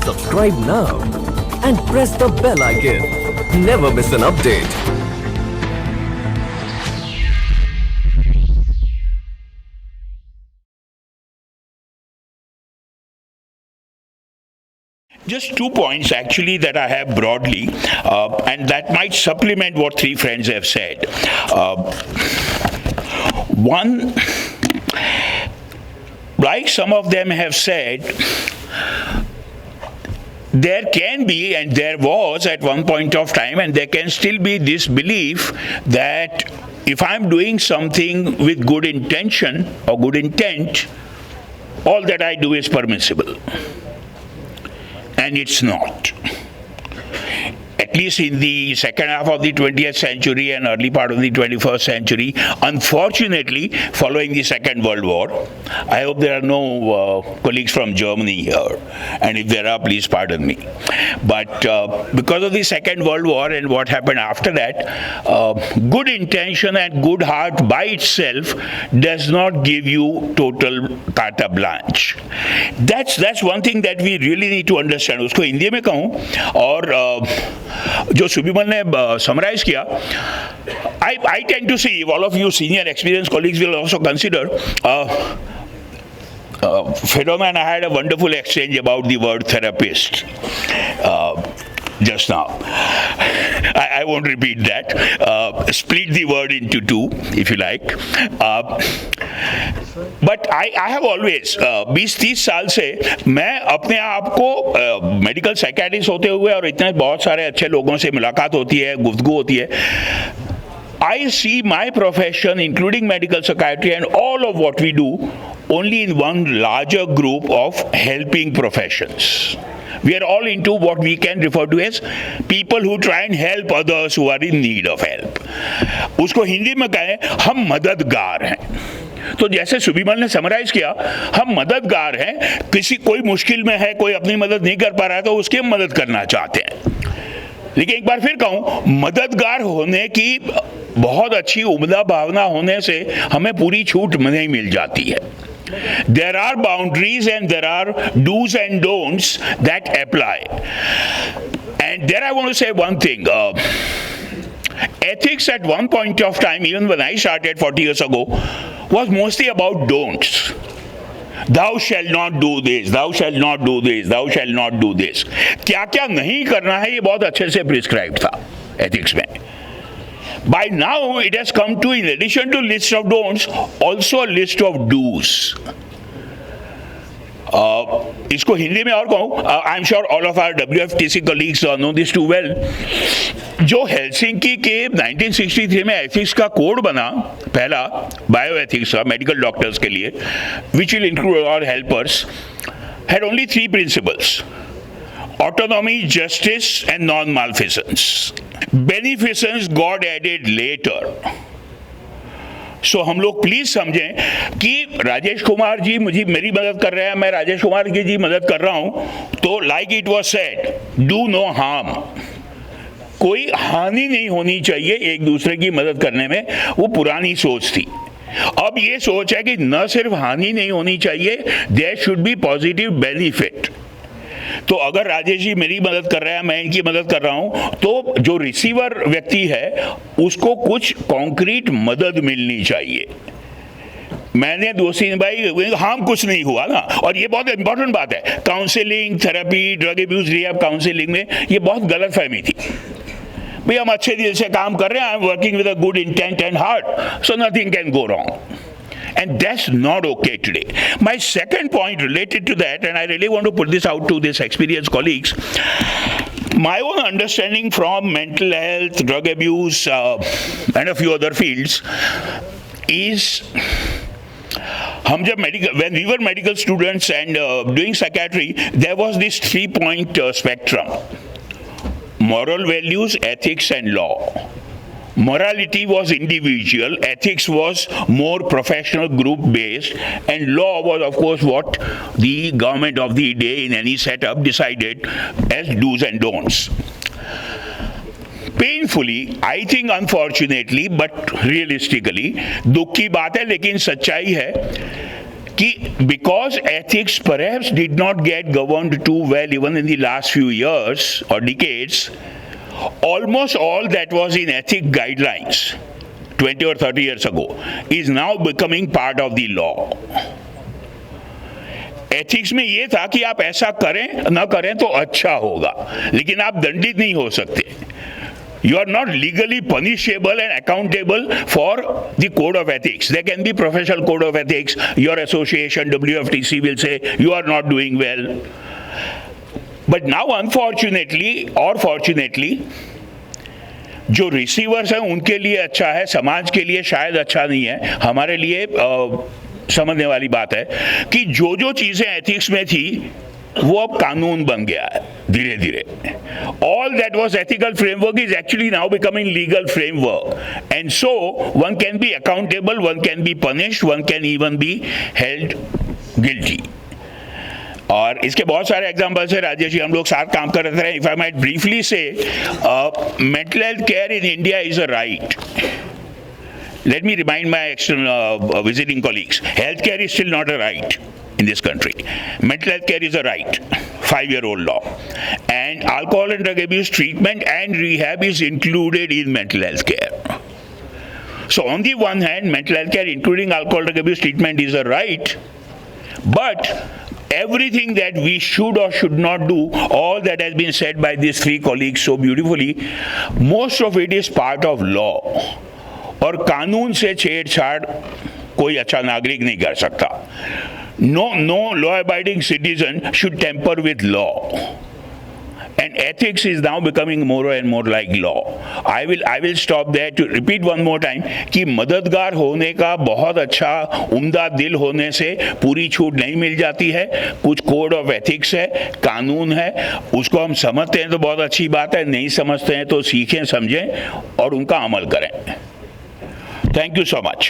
Subscribe now and press the bell icon. Never miss an update. Just 2 points actually that I have broadly, and that might supplement what three friends have said. One, like some of them have said, there can be, and there was at one point of time, and there can still be this belief that if I'm doing something with good intention or good intent, all that I do is permissible. And it's not. At least in the second half of the 20th century and early part of the 21st century, unfortunately, following the Second World War, I hope there are no colleagues from Germany here, and if there are, please pardon me. But because of the Second World War and what happened after that, good intention and good heart by itself does not give you total carte blanche. That's one thing that we really need to understand. उसको हिंदी में कहूँ और जो सुबिमन ने summarise किया, I tend to see, all of you senior experienced colleagues will also consider, Phenomen, I had a wonderful exchange about the word therapist just now. I won't repeat that. Split the word into two, if you like. But I have always 20-30 साल से मैं अपने आप को medical psychiatrist होते हुए और इतने बहुत सारे अच्छे लोगों से मुलाकात होती है, गुफ्तगू होती है, I see my profession, including medical psychiatry and all of what we do, only in one larger group of helping professions. We are all into what we can refer to as people who try and help others who are in need of help. उसको हिंदी में कहें, हम मददगार हैं. तो जैसे सुबिमन ने summarise किया, हम मददगार हैं. कोई मुश्किल में है, कोई अपनी मदद नहीं कर पा रहा है, तो उसकी हम मदद करना चाहते हैं. लेकिन एक बार फिर कहूँ, मददगार होने की बहुत अच्छी उम्दा भावना होने से हमें पूरी छूट नहीं मिल जाती है. There are boundaries and there are do's and don'ts that apply. And there I want to say one thing. Ethics at one point of time, even when I started 40 years ago, was mostly about don'ts. Thou shall not do this, thou shall not do this, thou shall not do this. क्या क्या नहीं करना है, ये बहुत अच्छे से prescribed था ethics में. By now, it has come to, in addition to list of don'ts, also a list of do's. इसको हिंदी में और कहूँ, I'm sure all of our WFTC colleagues know this too well. जो हेलसिंकी के 1963 में ethics का code बना, पहला बायो एथिक्स का मेडिकल डॉक्टर्स के लिए, which will include all helpers, had only 3 principles: autonomy, justice, and non-malfeasance. Beneficence God added later. So हम लोग प्लीज समझें कि राजेश कुमार जी मेरी मदद कर रहे हैं, मैं राजेश कुमार की जी मदद कर रहा हूं, तो like it was said, do no harm. कोई हानि नहीं होनी चाहिए एक दूसरे की मदद करने में. वो पुरानी सोच थी. अब ये सोच है कि न सिर्फ हानि नहीं होनी चाहिए, there should be positive benefit. तो अगर राजेश जी मेरी मदद कर रहे हैं, मैं इनकी मदद कर रहा हूं, तो जो रिसीवर व्यक्ति है उसको कुछ कॉन्क्रीट मदद मिलनी चाहिए. मैंने 2-3 भाई हार्म कुछ नहीं हुआ ना. और ये बहुत इंपॉर्टेंट बात है. Counselling, therapy, drug abuse rehab counselling में ये बहुत गलत फहमी थी. भाई हम अच्छे दिल से काम कर रहे हैं, I am working with a good intent and heart, so nothing can go wrong. And that's not okay today. My second point related to that, and I really want to put this out to these experienced colleagues, my own understanding from mental health, drug abuse, and a few other fields is, when we were medical students and doing psychiatry, there was this 3-point spectrum: moral values, ethics, and law. Morality was individual, ethics was more professional, group-based, and law was, of course, what the government of the day in any setup decided as do's and don'ts. Painfully, I think unfortunately, but realistically, दुख की बात है लेकिन सच्चाई है, कि because ethics perhaps did not get governed too well even in the last few years or decades, almost all that was in ethic guidelines 20 or 30 years ago is now becoming part of the law. Ethics में ये था कि आप ऐसा करें ना करें तो अच्छा होगा, लेकिन आप दंडित नहीं हो सकते. You are not legally punishable and accountable for the code of ethics. There can be professional code of ethics. Your association, WFTC, will say you are not doing well. But now, unfortunately or fortunately, जो receivers हैं उनके लिए अच्छा है, समाज के लिए शायद अच्छा नहीं है. हमारे लिए समझने वाली बात है कि जो जो चीजें एथिक्स में थी वो अब कानून बन गया है धीरे धीरे. All that was ethical framework is actually now becoming legal framework, and so one can be accountable, one can be punished, one can even be held guilty. और इसके बहुत सारे एग्जांपल्स है. राजेश जी, हम लोग साथ काम कर रहे हैं. इफ आई माइट ब्रीफली से, mental health care in India is a right. Let me remind my external visiting colleagues, healthcare is still not a right in this country. Mental health care is a right, 5-year-old law. And alcohol and drug abuse treatment and rehab is included in mental health care. So on the one hand, mental health care including alcohol drug abuse treatment is a right, but everything that we should or should not do, all that has been said by these three colleagues so beautifully, most of it is part of law. और कानून से छेड़छाड़ कोई अच्छा नागरिक नहीं कर सकता. No law abiding citizen should tamper with law, and ethics is now becoming more and more like law. I will stop there to repeat one more time कि मददगार होने का बहुत अच्छा उम्दा दिल होने से पूरी छूट नहीं मिल जाती है. कुछ कोड ऑफ एथिक्स है, कानून है, उसको हम समझते हैं तो बहुत अच्छी बात है, नहीं समझते हैं तो सीखें, समझें और उनका अमल करें. Thank you so much.